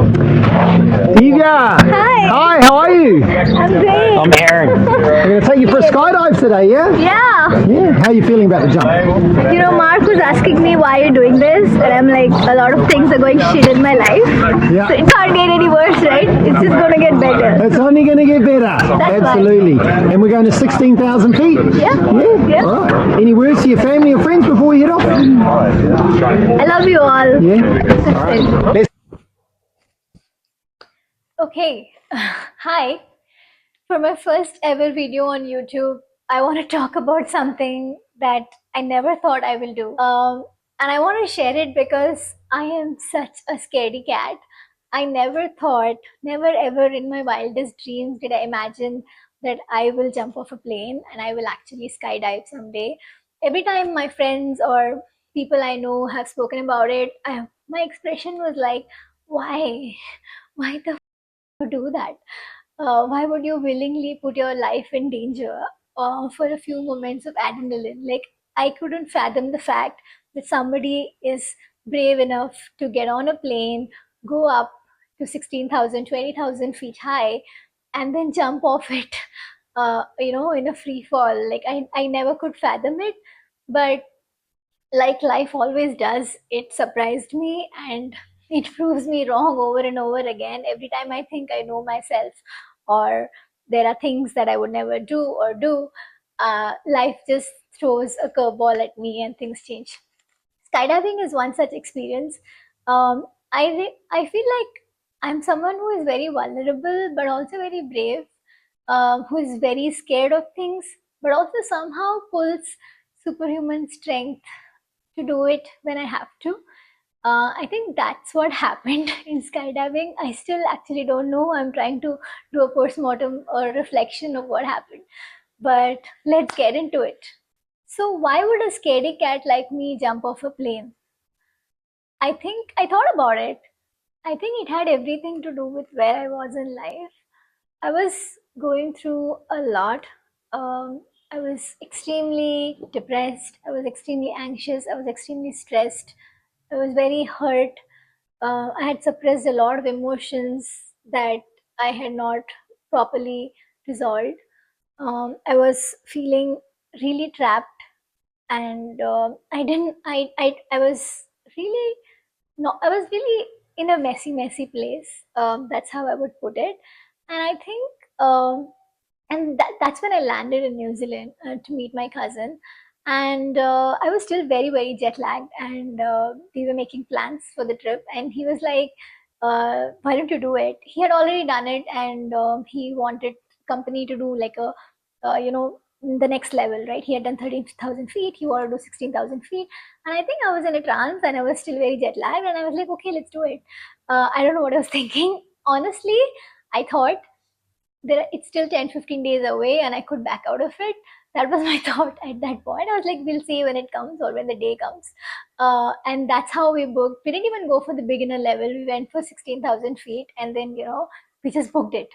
Divya! Hi. Hi, how are you? I'm great. I'm Aaron. We're going to take you for a skydive today, yeah? Yeah. Yeah, how are you feeling about the jump? You know, Mark was asking me why you're doing this, and I'm like, a lot of things are going shit in my life. Yeah. So it can't get any worse, right? It's just gonna get better. It's only going to get better. That's Absolutely. And we're going to 16,000 feet? Yeah. Yeah? All right. Any words to your family or friends before we head off? I love you all. Yeah? All right. Let's Okay. Hi. For my first ever video on YouTube, I want to talk about something that I never thought I will do. And I want to share it because I am such a scaredy cat. I never thought, never ever in my wildest dreams did I imagine that I will jump off a plane and I will actually skydive someday. Every time my friends or people I know have spoken about it, my expression was like, why? Why the to do that? Why would you willingly put your life in danger for a few moments of adrenaline? Like, I couldn't fathom the fact that somebody is brave enough to get on a plane, go up to 16,000, 20,000 feet high, and then jump off it, in a free fall. Like, I never could fathom it, but like life always does, it surprised me and it proves me wrong over and over again. Every time I think I know myself, or there are things that I would never do or do, life just throws a curveball at me and things change. Skydiving is one such experience. I feel like I'm someone who is very vulnerable, but also very brave, who is very scared of things, but also somehow pulls superhuman strength to do it when I have to. I think that's what happened in skydiving. I still actually don't know. I'm trying to do a postmortem or reflection of what happened. But let's get into it. So, why would a scaredy cat like me jump off a plane? I think I thought about it. I think it had everything to do with where I was in life. I was going through a lot. I was extremely depressed. I was extremely anxious. I was extremely stressed. I was very hurt. I had suppressed a lot of emotions that I had not properly resolved. I was feeling really trapped, and I didn't. I was really no. I was really in a messy place. That's how I would put it. And I think, and that's when I landed in New Zealand to meet my cousin. And I was still very jet lagged, and we were making plans for the trip. And he was like, "Why don't you do it?" He had already done it, and he wanted company to do like a, the next level, right? He had done 13,000 feet. He wanted to do 16,000 feet, and I think I was in a trance, and I was still very jet lagged, and I was like, "Okay, let's do it." I don't know what I was thinking. Honestly, I thought it's still 10-15 days away and I could back out of it. That was my thought at that point. I was like, we'll see when it comes or when the day comes. And that's how we booked. We didn't even go for the beginner level. We went for 16,000 feet, and then, we just booked it.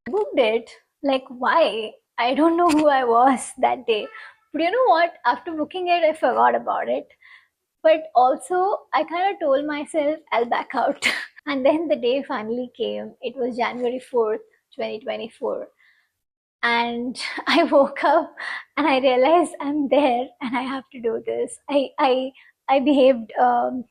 Booked it. Like, why? I don't know who I was that day. But you know what? After booking it, I forgot about it. But also, I kind of told myself I'll back out. And then the day finally came. It was January 4th, 2024. And I woke up and I realized I'm there and I have to do this. I behaved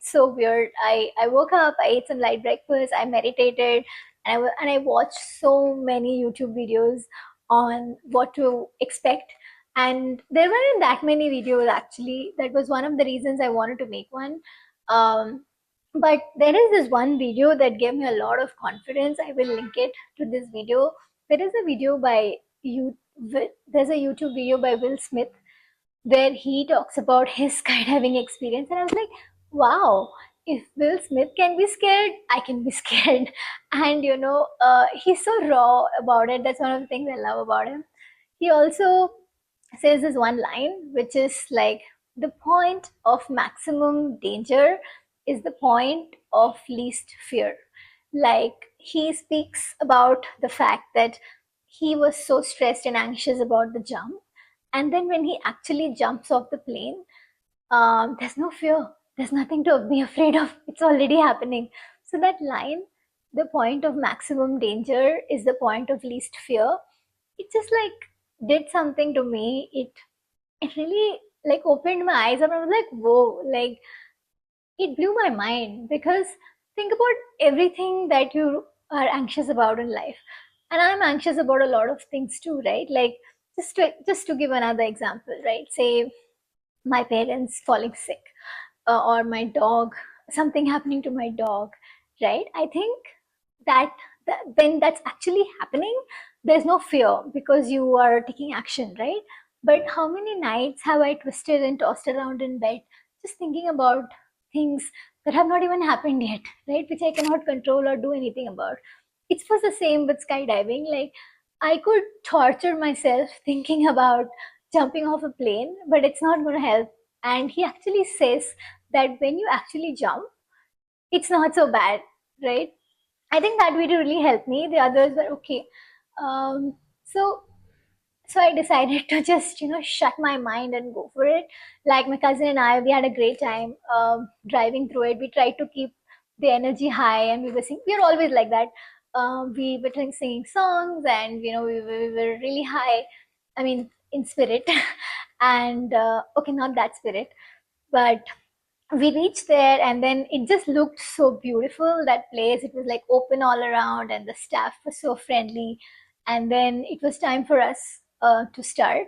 so weird. I woke up, I ate some light breakfast, I meditated, and I watched so many YouTube videos on what to expect. And there weren't that many videos actually. That was one of the reasons I wanted to make one. Um, but there is this one video that gave me a lot of confidence. I will link it to this video. There is a video by there's a YouTube video by Will Smith where he talks about his skydiving experience, and I was like, wow, if Will Smith can be scared, I can be scared. And he's so raw about it. That's one of the things I love about him. He also says this one line, which is like, the point of maximum danger is the point of least fear. Like, he speaks about the fact that he was so stressed and anxious about the jump, and then when he actually jumps off the plane, there's no fear, there's nothing to be afraid of, it's already happening. So that line, the point of maximum danger is the point of least fear. It just like did something to me. It really like opened my eyes up and I was like, whoa, like it blew my mind because think about everything that you are anxious about in life. And I'm anxious about a lot of things too, right? Like just to give another example, right? Say my parents falling sick, or my dog, something happening to my dog, right? I think that, that when that's actually happening, there's no fear because you are taking action, right? But how many nights have I twisted and tossed around in bed just thinking about things that have not even happened yet, right? Which I cannot control or do anything about. It was the same with skydiving. Like I could torture myself thinking about jumping off a plane, but it's not going to help. And he actually says that when you actually jump, it's not so bad, right? I think that video really helped me. The others were okay. Um, so so I decided to just shut my mind and go for it. Like my cousin and I, we had a great time driving through it. We tried to keep the energy high, and we were singing. We are always like that. We were singing songs, and we were really high. I mean, in spirit, and okay, not that spirit, but we reached there and then it just looked so beautiful, that place. It was like open all around and the staff was so friendly. And then it was time for us to start,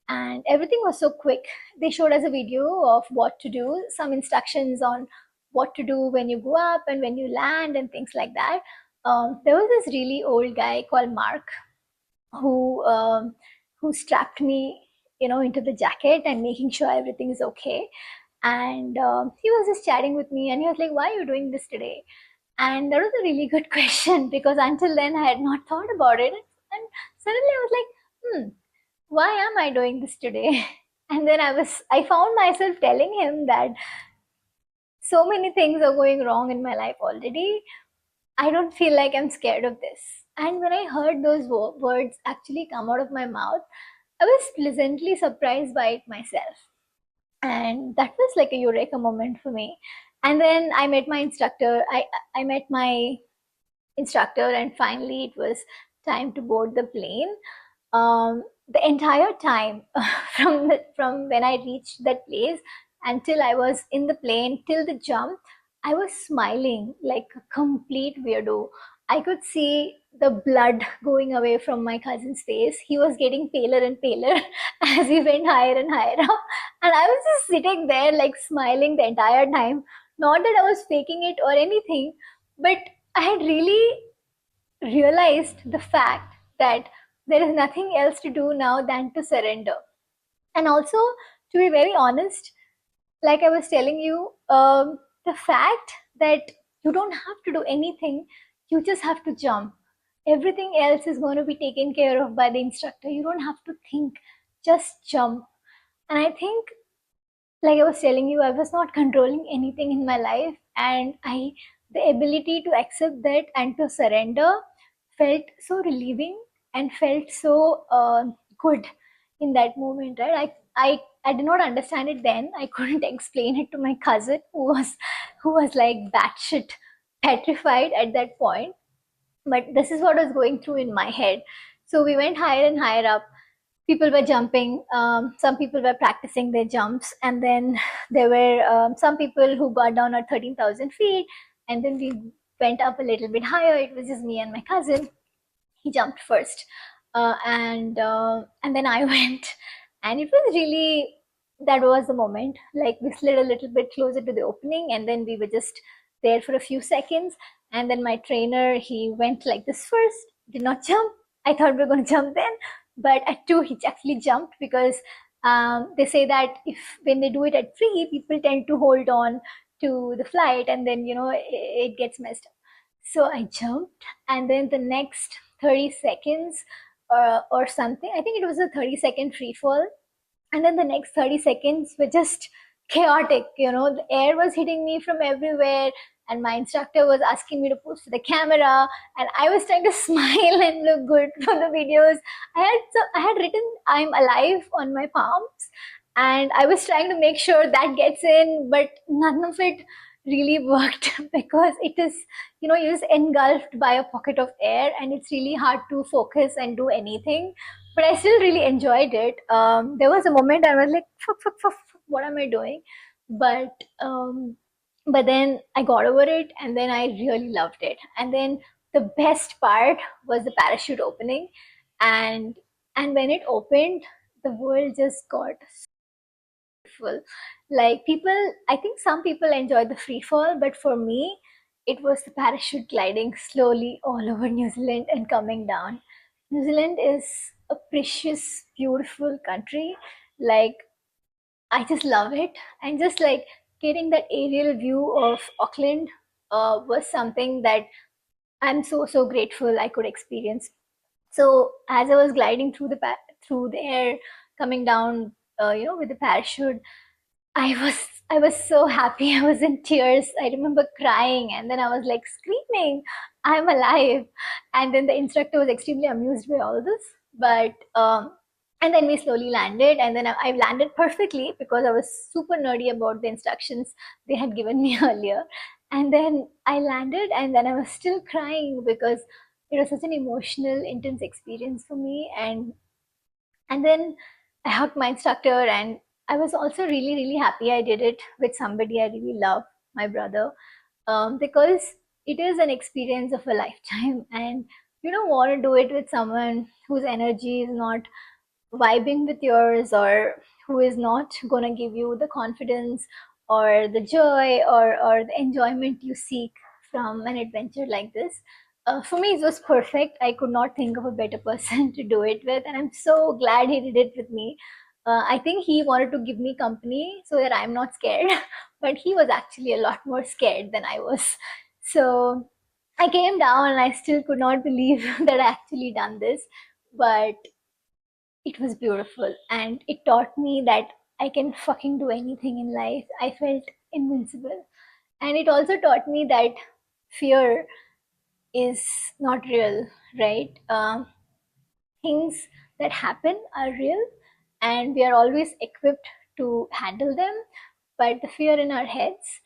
and everything was so quick. They showed us a video of what to do, some instructions on what to do when you go up and when you land and things like that. There was this really old guy called Mark who who strapped me into the jacket and making sure everything is okay. And he was just chatting with me and he was like, why are you doing this today? And that was a really good question because until then I had not thought about it. And suddenly I was like, why am I doing this today? And then I found myself telling him that so many things are going wrong in my life already. I don't feel like I'm scared of this. And when I heard those words actually come out of my mouth, I was pleasantly surprised by it myself. And that was like a eureka moment for me. And then I met my instructor. I met my instructor, and finally it was time to board the plane. The entire time from when I reached that place until I was in the plane till the jump, I was smiling like a complete weirdo. I could see the blood going away from my cousin's face. He was getting paler and paler as we went higher and higher up. And I was just sitting there like smiling the entire time. Not that I was faking it or anything, but I had really realized the fact that there is nothing else to do now than to surrender. And also, to be very honest, like I was telling you, the fact that you don't have to do anything, you just have to jump. Everything else is going to be taken care of by the instructor. You don't have to think, just jump. And I think, like I was telling you, I was not controlling anything in my life, and the ability to accept that and to surrender felt so relieving and felt so good in that moment, right? I did not understand it then. I couldn't explain it to my cousin who was like batshit petrified at that point. But this is what was going through in my head. So we went higher and higher up. People were jumping. Some people were practicing their jumps, and then there were some people who got down at 13,000 feet, and then we went up a little bit higher. It was just me and my cousin. He jumped first, and then I went, and it was really, that was the moment. Like we slid a little bit closer to the opening, and then we were just there for a few seconds, and then my trainer, he went like this first, did not jump. I thought we were going to jump then, but at two he actually jumped because they say that if when they do it at three, people tend to hold on to the flight, and then it gets messed up. So I jumped, and then the next 30 seconds or something, I think it was a 30-second free fall. And then the next 30 seconds were just chaotic. The air was hitting me from everywhere, and my instructor was asking me to pose for the camera, and I was trying to smile and look good for the videos. I had written "I'm alive" on my palms, and I was trying to make sure that gets in, but none of it really worked because it is, you're just engulfed by a pocket of air and it's really hard to focus and do anything. But I still really enjoyed it. There was a moment I was like, fuck, fuck, fuck, fuck, what am I doing? But but then I got over it and then I really loved it. And then the best part was the parachute opening, and when it opened, the world just got full. Like, people, I think some people enjoy the free fall, but for me, it was the parachute gliding slowly all over New Zealand and coming down. New Zealand is a precious, beautiful country. Like, I just love it. And just like getting that aerial view of Auckland was something that I'm so grateful I could experience. So as I was gliding through through the air, coming down, with the parachute, I was I was so happy. I was in tears. I remember crying, and then I was like screaming, "I'm alive!" And then the instructor was extremely amused by all this. But and then we slowly landed, and then I landed perfectly because I was super nerdy about the instructions they had given me earlier. And then I landed, and then I was still crying because it was such an emotional, intense experience for me. And then I hugged my instructor, and I was also really happy I did it with somebody I really love, my brother, because it is an experience of a lifetime, and you don't want to do it with someone whose energy is not vibing with yours, or who is not going to give you the confidence or the joy, or the enjoyment you seek from an adventure like this. For me, it was perfect. I could not think of a better person to do it with, and I'm so glad he did it with me. I think he wanted to give me company so that I'm not scared, but he was actually a lot more scared than I was. So I came down and I still could not believe that I actually done this. But it was beautiful, and it taught me that I can fucking do anything in life. I felt invincible. And it also taught me that fear is not real, right? Things that happen are real, and we are always equipped to handle them. But the fear in our heads,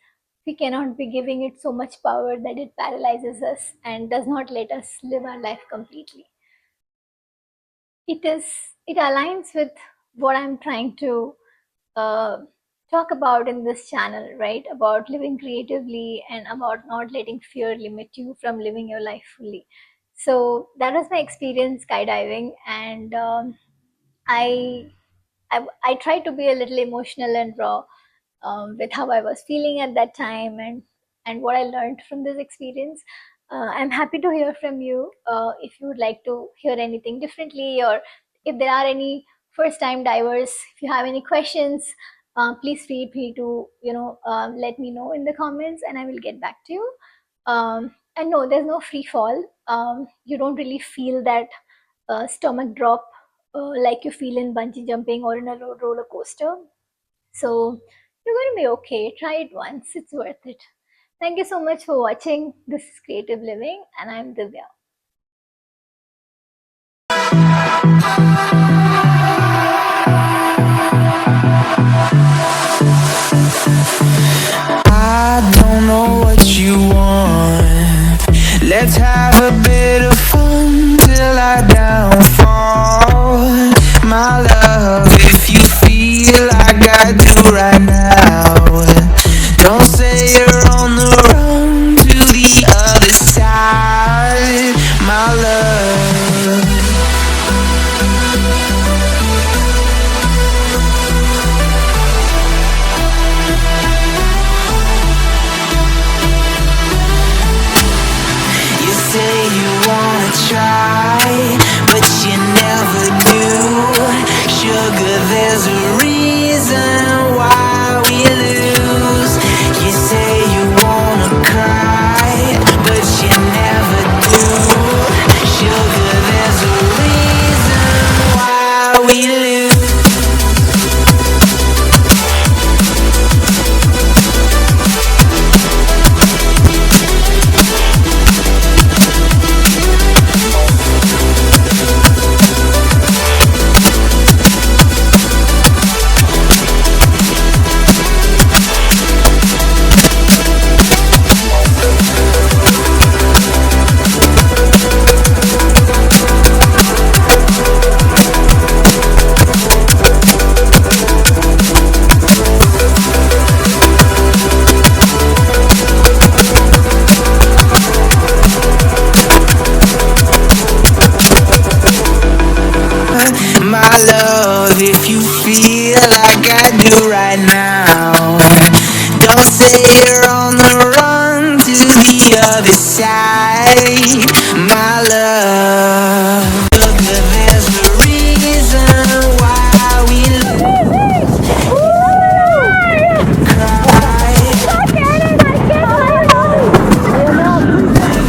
we cannot be giving it so much power that it paralyzes us and does not let us live our life completely. It aligns with what I'm trying to uh, talk about in this channel, right? About living creatively and about not letting fear limit you from living your life fully. So that was my experience skydiving, and I, I tried to be a little emotional and raw with how I was feeling at that time, and what I learned from this experience. I'm happy to hear from you if you would like to hear anything differently, or if there are any first time divers. If you have any questions, please feel free to let me know in the comments, and I will get back to you. And no, there's no free fall. You don't really feel that stomach drop like you feel in bungee jumping or in a roller coaster. So you're going to be okay. Try it once, it's worth it. Thank you so much for watching. This is Creative Living, and I'm Divya. I don't know what you want. Let's have a bit of fun till I downfall. My love, if you feel like I do right now, don't say you're on the run to the other side. My love, you say you wanna try, but you never do. Sugar, there's a reason why we lose. You say you wanna cry, but you never do. Sugar, there's a reason why we lose. we're on the run to the other side, my love. Sugar, there's a reason why we cry.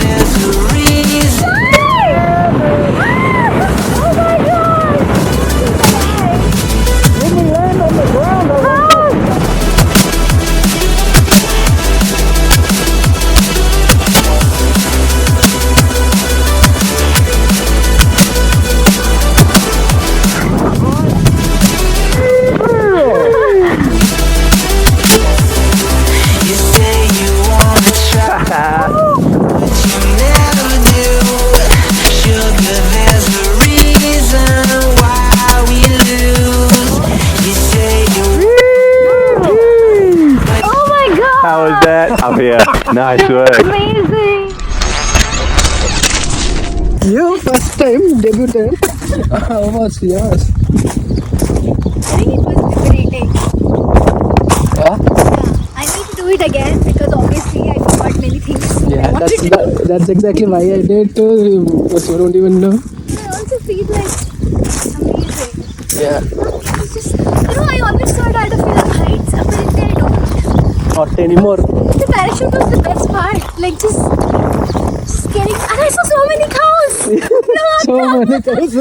There's a reason. You say you wanna try, but you never do. Sugar, there's a reason why we lose. You say you Oh my god! How was that? Up here. Nice work. Amazing! You first time debutant. How was yours? I think it was liberating. Yeah. I need to do it again because obviously I forgot many things. I wanted to do. That's exactly why I did too. Because you don't even know. I also feel like amazing. Yeah. It's just, I always thought I'd feel like heights. Apparently I don't. Not anymore. The parachute was the best part. Like just getting. And I saw so many cows. No, So many times.